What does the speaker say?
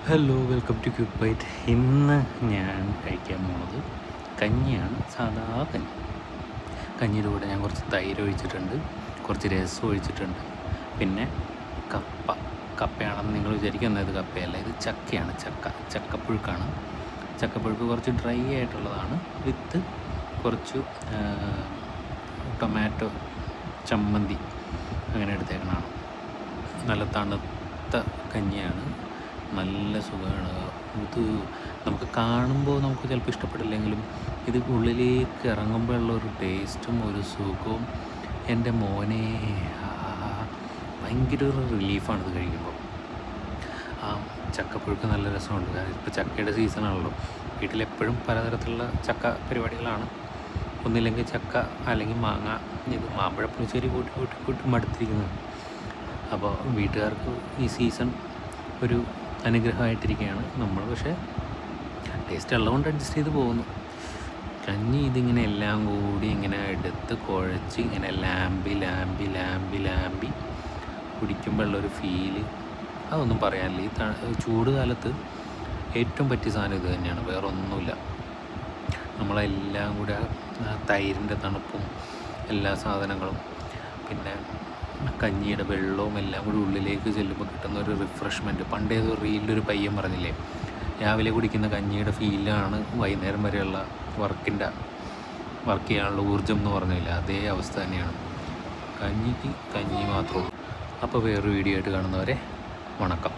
Hello, welcome to quick bite. ഇന്ന് ഞാൻ കഴിക്കാൻ പോണത് കഞ്ഞിയാണ്. സാധാ കഞ്ഞി. കഞ്ഞിയുടെ കൂടെ ഞാൻ കുറച്ച് തൈര് ഒഴിച്ചിട്ടുണ്ട്, കുറച്ച് രസം ഒഴിച്ചിട്ടുണ്ട്. പിന്നെ കപ്പയാണെന്ന് നിങ്ങൾ വിചാരിക്കുന്നത്, ഇത് കപ്പയല്ല, ഇത് ചക്കയാണ്. ചക്കപ്പുഴുക്കാണ്. ചക്കപ്പുഴുക്ക് കുറച്ച് ഡ്രൈ ആയിട്ടുള്ളതാണ്, വിത്ത് കുറച്ച് ടൊമാറ്റോ ചമ്മന്തി അങ്ങനെ എടുത്തേക്കണതാണ്. നല്ല തണുത്ത കഞ്ഞിയാണ്, നല്ല സുഖമാണ്. ഇത് നമുക്ക് കാണുമ്പോൾ നമുക്ക് ചിലപ്പോൾ ഇഷ്ടപ്പെടില്ലെങ്കിലും ഇത് ഉള്ളിലേക്ക് ഇറങ്ങുമ്പോഴുള്ള ഒരു ടേസ്റ്റും ഒരു സുഖവും എൻ്റെ മോനെ, ഭയങ്കര ഒരു റിലീഫാണ് ഇത് കഴിക്കുമ്പോൾ. ആ ചക്കപ്പുഴുക്ക് നല്ല രസമുണ്ട്. കാരണം ഇപ്പോൾ ചക്കയുടെ സീസണാണല്ലോ. വീട്ടിലെപ്പോഴും പലതരത്തിലുള്ള ചക്ക പരിപാടികളാണ്. ഒന്നില്ലെങ്കിൽ ചക്ക, അല്ലെങ്കിൽ മാങ്ങ. ഇത് മാമ്പഴ പുളിശ്ശേരി കൂട്ടി മടുത്തിരിക്കുന്നതാണ്. അപ്പോൾ വീട്ടുകാർക്ക് ഈ സീസൺ ഒരു അനുഗ്രഹമായിട്ടിരിക്കുകയാണ്. നമ്മൾ പക്ഷേ ടേസ്റ്റ് ഉള്ളതുകൊണ്ട് അഡ്ജസ്റ്റ് ചെയ്ത് പോകുന്നു. കഞ്ഞി ഇതിങ്ങനെ എല്ലാം കൂടി ഇങ്ങനെ എടുത്ത് കുഴച്ച് ഇങ്ങനെ ലാമ്പി കുടിക്കുമ്പോഴുള്ളൊരു ഫീല് അതൊന്നും പറയാനില്ല. ഈ ചൂട് കാലത്ത് ഏറ്റവും പറ്റിയ സാധനം ഇത് തന്നെയാണ്, വേറെ ഒന്നുമില്ല. നമ്മളെല്ലാം കൂടെ തൈരിൻ്റെ തണുപ്പും എല്ലാ സാധനങ്ങളും പിന്നെ കഞ്ഞിയുടെ വെള്ളവും എല്ലാം കൂടി ഉള്ളിലേക്ക് ചെല്ലുമ്പോൾ കിട്ടുന്ന ഒരു റിഫ്രഷ്മെൻറ്റ്. പണ്ടേത് റീലിലൊരു പയ്യൻ പറഞ്ഞില്ലേ, രാവിലെ കുടിക്കുന്ന കഞ്ഞിയുടെ ഫീലാണ് വൈകുന്നേരം വരെയുള്ള വർക്ക് ചെയ്യാനുള്ള ഊർജ്ജം എന്ന് പറഞ്ഞില്ല, അതേ അവസ്ഥ തന്നെയാണ്. കഞ്ഞി മാത്രമേ ഉള്ളൂ. അപ്പോൾ വേറൊരു വീഡിയോ ആയിട്ട് കാണുന്നവരെ വണക്കം.